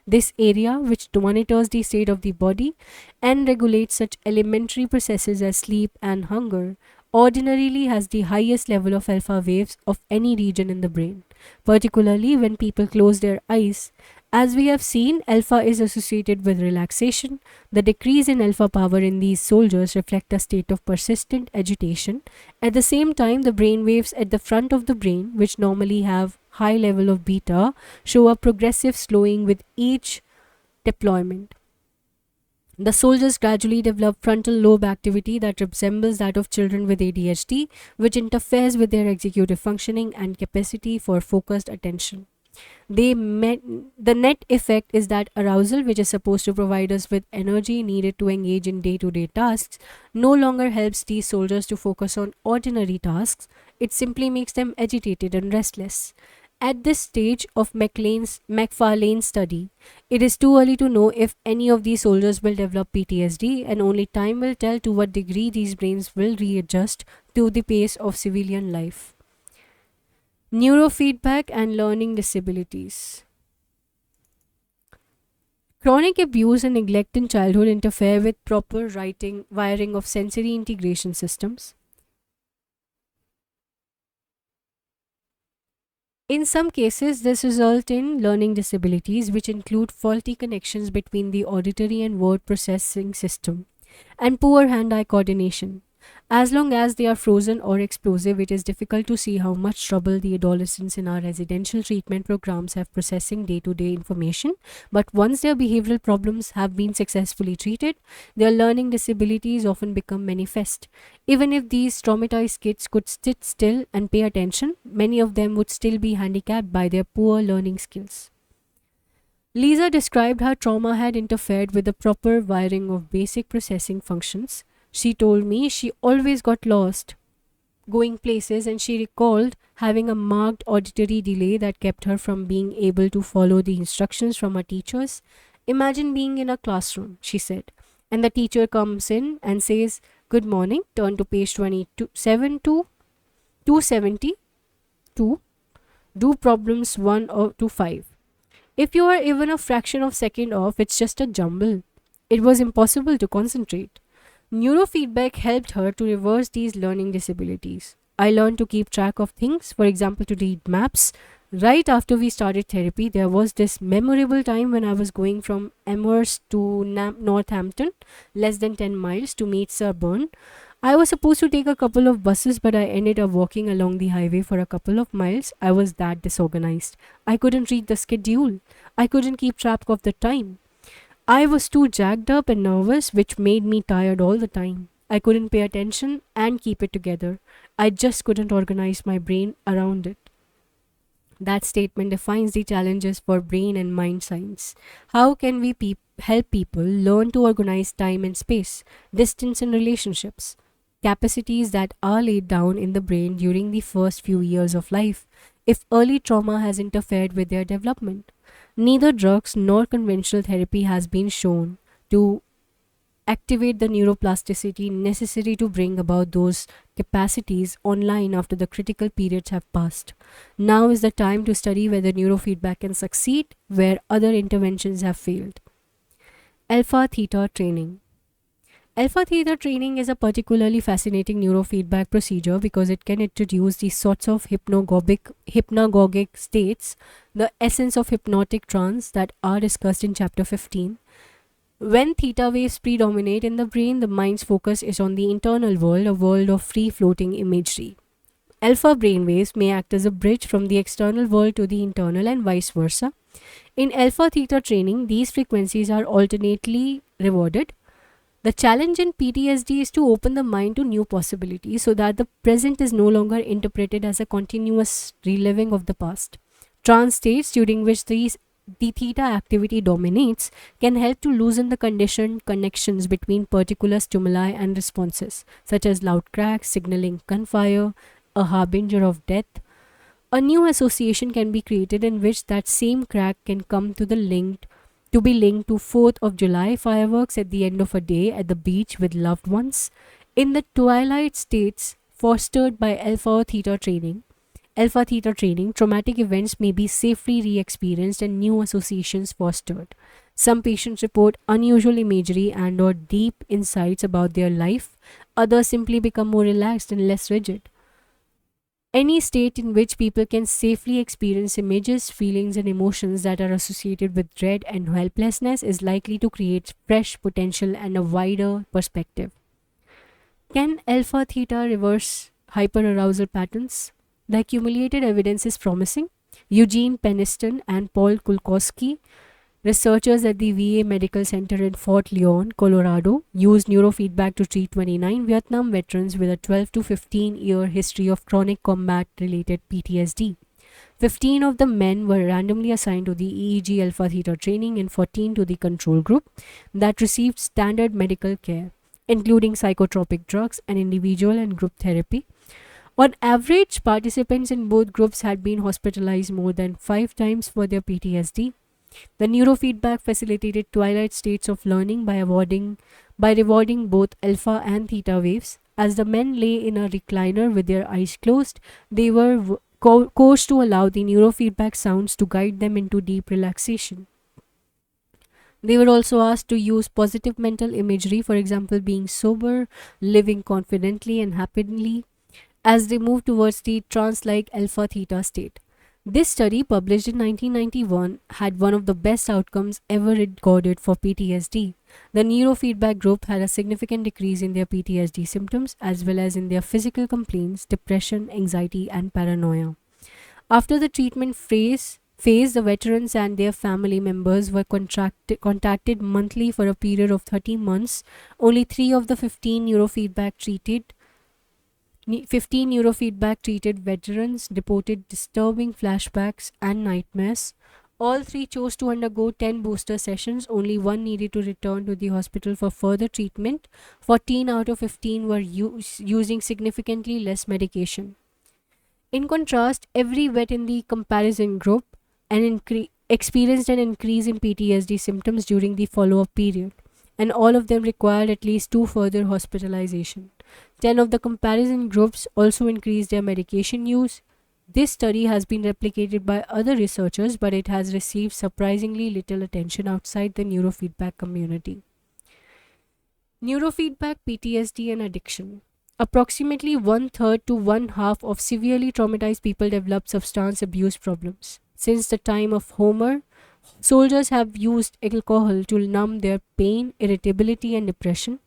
[SPEAKER 1] This area, which monitors the state of the body and regulates such elementary processes as sleep and hunger, ordinarily has the highest level of alpha waves of any region in the brain, particularly when people close their eyes. As we have seen, alpha is associated with relaxation. The decrease in alpha power in these soldiers reflect a state of persistent agitation. At the same time, the brain waves at the front of the brain, which normally have high level of beta, show a progressive slowing with each deployment. The soldiers gradually develop frontal lobe activity that resembles that of children with ADHD, which interferes with their executive functioning and capacity for focused attention. The net effect is that arousal, which is supposed to provide us with energy needed to engage in day to day tasks, no longer helps these soldiers to focus on ordinary tasks. It simply makes them agitated and restless. At this stage of McFarlane's study, it is too early to know if any of these soldiers will develop PTSD, and only time will tell to what degree these brains will readjust to the pace of civilian life. Neurofeedback and learning disabilities. Chronic abuse and neglect in childhood interfere with proper wiring of sensory integration systems. In some cases, this results in learning disabilities, which include faulty connections between the auditory and word processing system and poor hand eye coordination. As long as they are frozen or explosive, it is difficult to see how much trouble the adolescents in our residential treatment programs have processing day to day information. But once their behavioral problems have been successfully treated, their learning disabilities often become manifest. Even if these traumatized kids could sit still and pay attention, many of them would still be handicapped by their poor learning skills. Lisa described how trauma had interfered with the proper wiring of basic processing functions. She told me she always got lost going places, and she recalled having a marked auditory delay that kept her from being able to follow the instructions from her teachers. Imagine being in a classroom, she said, and the teacher comes in and says, "Good morning, turn to page 27 to 272, do problems 1 or to 5. If you are even a fraction of second off, it's just a jumble." It was impossible to concentrate. Neurofeedback helped her to reverse these learning disabilities. I learned to keep track of things, for example, to read maps. Right after we started therapy, there was this memorable time when I was going from Amherst to Northampton, less than 10 miles, to meet Sir Burn. I was supposed to take a couple of buses, but I ended up walking along the highway for a couple of miles. I was that disorganized. I couldn't read the schedule. I couldn't keep track of the time. I was too jacked up and nervous, which made me tired all the time. I couldn't pay attention and keep it together. I just couldn't organize my brain around it. That statement defines the challenges for brain and mind science. How can we help people learn to organize time and space, distance and relationships? Capacities that are laid down in the brain during the first few years of life, if early trauma has interfered with their development. Neither drugs nor conventional therapy has been shown to activate the neuroplasticity necessary to bring about those capacities online after the critical periods have passed. Now is the time to study whether neurofeedback can succeed where other interventions have failed. Alpha theta training. Alpha theta training is a particularly fascinating neurofeedback procedure because it can introduce these sorts of hypnagogic states, the essence of hypnotic trance that are discussed in chapter 15. When theta waves predominate in the brain, the mind's focus is on the internal world, a world of free floating imagery. Alpha brainwaves may act as a bridge from the external world to the internal and vice versa. In alpha theta training, these frequencies are alternately rewarded. The challenge in PTSD is to open the mind to new possibilities so that the present is no longer interpreted as a continuous reliving of the past. Trance states during which the theta activity dominates can help to loosen the conditioned connections between particular stimuli and responses, such as loud cracks signaling gunfire, a harbinger of death. A new association can be created in which that same crack can come to be linked to 4th of July fireworks at the end of a day at the beach with loved ones. In the twilight states fostered by alpha theta training, traumatic events may be safely re-experienced and new associations fostered. Some patients report unusual imagery and or deep insights about their life. Others simply become more relaxed and less rigid. Any state in which people can safely experience images, feelings, and emotions that are associated with dread and helplessness is likely to create fresh potential and a wider perspective. Can alpha theta reverse hyperarousal patterns? The accumulated evidence is promising. Eugene Peniston and Paul Kulkowski, researchers at the VA Medical Center in Fort Leon, Colorado, used neurofeedback to treat 29 Vietnam veterans with a 12 to 15-year history of chronic combat-related PTSD. 15 of the men were randomly assigned to the EEG alpha theta training and 14 to the control group that received standard medical care, including psychotropic drugs and individual and group therapy. On average, participants in both groups had been hospitalized more than 5 times for their PTSD. The neurofeedback facilitated twilight states of learning by rewarding both alpha and theta waves. As the men lay in a recliner with their eyes closed, they were coached to allow the neurofeedback sounds to guide them into deep relaxation. They were also asked to use positive mental imagery, for example, being sober, living confidently and happily, as they moved towards the trance-like alpha theta state. This study, published in 1991, had one of the best outcomes ever recorded for PTSD. The neurofeedback group had a significant decrease in their PTSD symptoms as well as in their physical complaints, depression, anxiety, and paranoia. After the treatment phase, the veterans and their family members were contacted monthly for a period of 30 months. Only 3 of the 15 neurofeedback treated veterans reported disturbing flashbacks and nightmares. All 3 chose to undergo 10 booster sessions. Only 1 needed to return to the hospital for further treatment. 14 out of 15 were using significantly less medication. In contrast, every vet in the comparison group experienced an increase in PTSD symptoms during the follow-up period, and all of them required at least 2 further hospitalization. 10 of the comparison groups also increased their medication use. This study has been replicated by other researchers, but it has received surprisingly little attention outside the neurofeedback community. Neurofeedback, PTSD, and addiction. Approximately 1/3 to 1/2 of severely traumatized people develop substance abuse problems. Since the time of Homer, soldiers have used alcohol to numb their pain, irritability, and depression.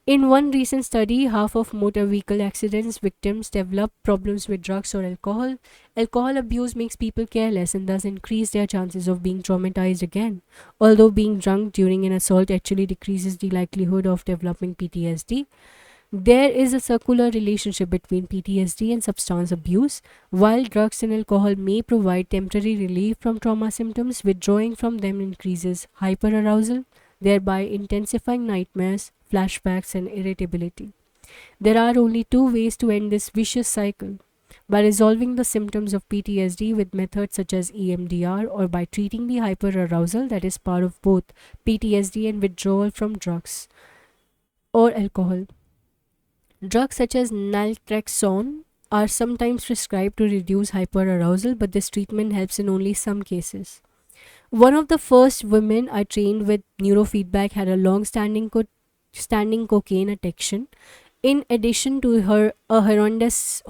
[SPEAKER 1] In one recent study, half of motor vehicle accidents victims develop problems with drugs or alcohol. Alcohol abuse makes people careless and thus increase their chances of being traumatized again. Although being drunk during an assault actually decreases the likelihood of developing PTSD, there is a circular relationship between PTSD and substance abuse. While drugs and alcohol may provide temporary relief from trauma symptoms, withdrawing from them increases hyperarousal, thereby intensifying nightmares, flashbacks, and irritability. There are only 2 ways to end this vicious cycle: by resolving the symptoms of PTSD with methods such as EMDR, or by treating the hyperarousal that is part of both PTSD and withdrawal from drugs. or alcohol. Drugs such as naltrexone are sometimes prescribed to reduce hyperarousal, but this treatment helps in only some cases. One of the first women I trained with neurofeedback had a long standing cocaine addiction. In addition to her a horrendous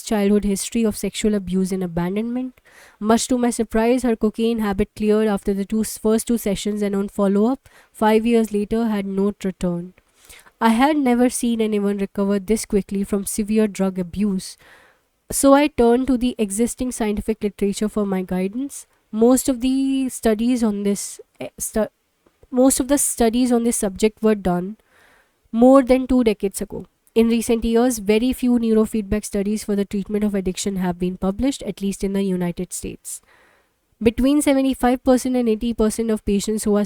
[SPEAKER 1] childhood history of sexual abuse and abandonment, much to my surprise, her cocaine habit cleared after the first two sessions, and on follow up, 5 years later, had not returned. I had never seen anyone recover this quickly from severe drug abuse, so I turned to the existing scientific literature for my guidance. Most of the studies on most of the studies on this subject were done more than 2 decades ago. In recent years, very few neurofeedback studies for the treatment of addiction have been published, at least in the United States. Between 75% and 80% of patients who are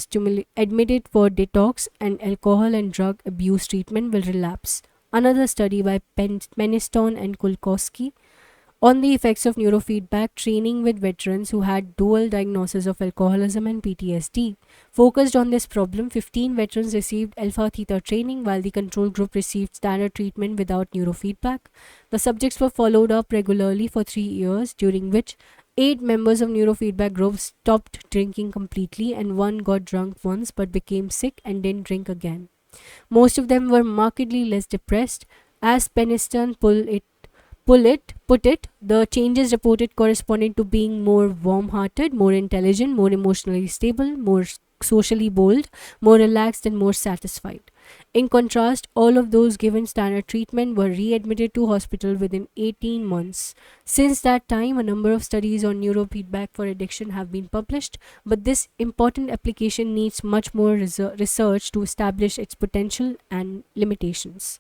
[SPEAKER 1] admitted for detox and alcohol and drug abuse treatment will relapse. Another study by Peniston and Kulkowski on the effects of neurofeedback training with veterans who had dual diagnosis of alcoholism and PTSD focused on this problem. 15 veterans received alpha theta training while the control group received standard treatment without neurofeedback. The subjects were followed up regularly for 3 years, during which 8 members of neurofeedback group stopped drinking completely and one got drunk once but became sick and didn't drink again. Most of them were markedly less depressed. As Peniston put it, the changes reported corresponded to being more warm hearted, more intelligent, more emotionally stable, more socially bold, more relaxed, and more satisfied. In contrast, all of those given standard treatment were readmitted to hospital within 18 months. Since that time, a number of studies on neurofeedback for addiction have been published, but this important application needs much more research to establish its potential and limitations.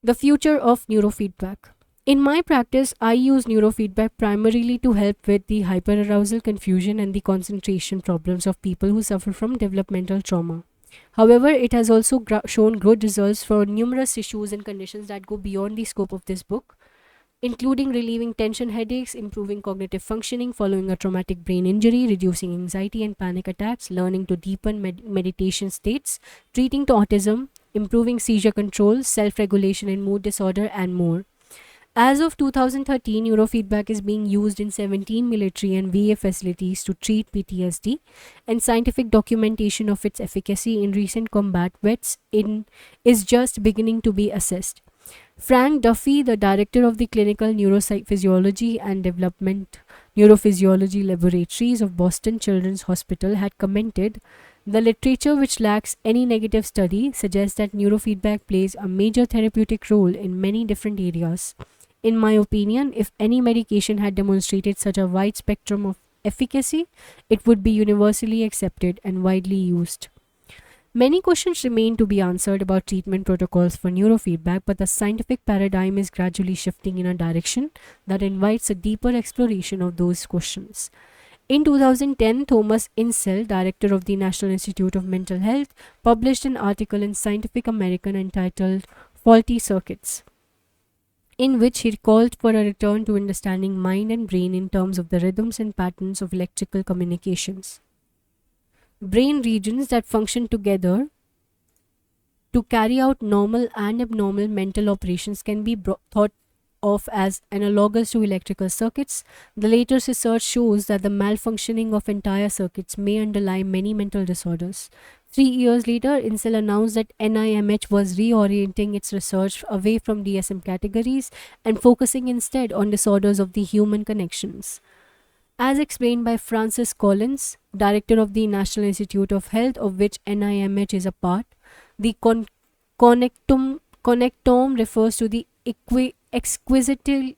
[SPEAKER 1] The future of neurofeedback. In my practice, I use neurofeedback primarily to help with the hyperarousal confusion and the concentration problems of people who suffer from developmental trauma. However, it has also shown good results for numerous issues and conditions that go beyond the scope of this book, including relieving tension headaches, improving cognitive functioning following a traumatic brain injury, reducing anxiety and panic attacks, learning to deepen meditation states, treating to autism, improving seizure control, self regulation in mood disorder, and more. As of 2013, neurofeedback is being used in 17 military and VA facilities to treat PTSD, and scientific documentation of its efficacy in recent combat vets is just beginning to be assessed. Frank Duffy, the director of the Clinical Neurophysiology and Development Neurophysiology Laboratories of Boston Children's Hospital, had commented, "The literature, which lacks any negative study, suggests that neurofeedback plays a major therapeutic role in many different areas. In my opinion, if any medication had demonstrated such a wide spectrum of efficacy, it would be universally accepted and widely used." Many questions remain to be answered about treatment protocols for neurofeedback, but the scientific paradigm is gradually shifting in a direction that invites a deeper exploration of those questions. In 2010, Thomas Insel, director of the National Institute of Mental Health, published an article in Scientific American entitled Faulty Circuits, in which he called for a return to understanding mind and brain in terms of the rhythms and patterns of electrical communications. Brain regions that function together to carry out normal and abnormal mental operations can be thought of as analogous to electrical circuits. The latest research shows that the malfunctioning of entire circuits may underlie many mental disorders. 3 years later, Insel announced that NIMH was reorienting its research away from DSM categories and focusing instead on disorders of the human connections. As explained by Francis Collins, director of the National Institute of Health, of which NIMH is a part, the connectome refers to the exquisitely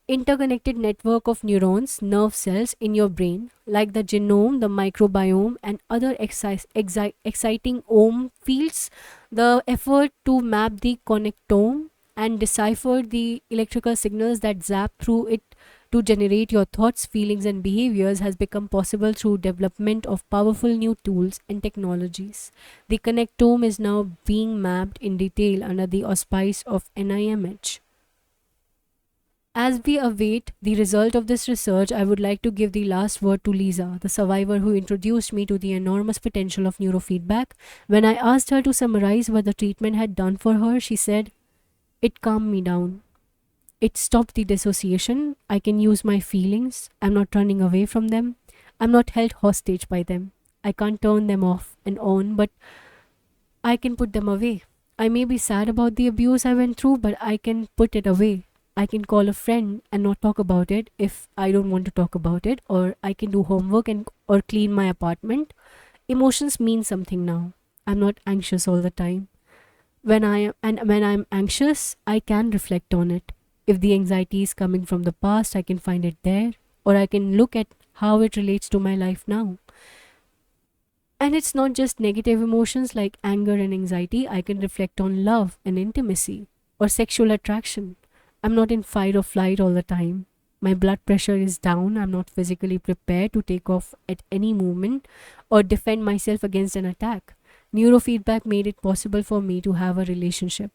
[SPEAKER 1] interconnected network of neurons, nerve cells in your brain, like the genome, the microbiome, and other exciting ohm fields. The effort to map the connectome and decipher the electrical signals that zap through it to generate your thoughts, feelings, and behaviors has become possible through development of powerful new tools and technologies. The connectome is now being mapped in detail under the auspice of NIMH. As we await the result of this research, I would like to give the last word to Lisa, the survivor who introduced me to the enormous potential of neurofeedback. When I asked her to summarize what the treatment had done for her, she said, "It calmed me down. It stopped the dissociation. I can use my feelings. I'm not running away from them. I'm not held hostage by them. I can't turn them off and on, but I can put them away. I may be sad about the abuse I went through, but I can put it away. I can call a friend and not talk about it if I don't want to talk about it, or I can do homework and or clean my apartment. Emotions mean something now. I'm not anxious all the time. When I'm anxious, I can reflect on it. If the anxiety is coming from the past, I can find it there, or I can look at how it relates to my life now. And it's not just negative emotions like anger and anxiety. I can reflect on love and intimacy or sexual attraction. I'm not in fight or flight all the time. My blood pressure is down. I'm not physically prepared to take off at any moment or defend myself against an attack. Neurofeedback made it possible for me to have a relationship.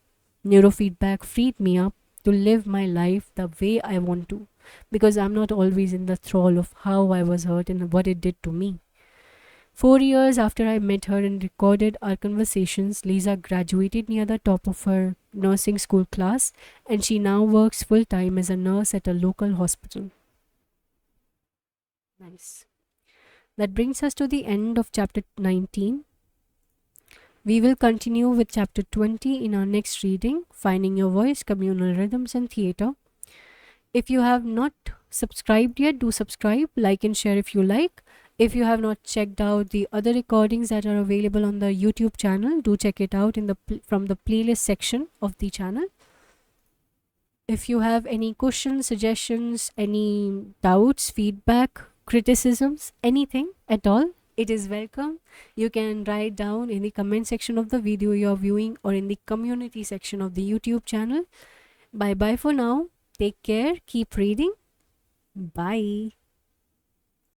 [SPEAKER 1] Neurofeedback freed me up to live my life the way I want to, because I'm not always in the thrall of how I was hurt and what it did to me. 4 years after I met her and recorded our conversations, Lisa graduated near the top of her nursing school class, and she now works full time as a nurse at a local hospital. Nice. That brings us to the end of chapter 19. We will continue with chapter 20 in our next reading, Finding Your Voice, Communal Rhythms and Theatre. If you have not subscribed yet, do subscribe, like and share if you like. If you have not checked out the other recordings that are available on the YouTube channel, do check it out in the from the playlist section of the channel. If you have any questions, suggestions, any doubts, feedback, criticisms, anything at all, it is welcome. You can write down in the comment section of the video you're viewing or in the community section of the YouTube channel. Bye bye for now. Take care. Keep reading. Bye.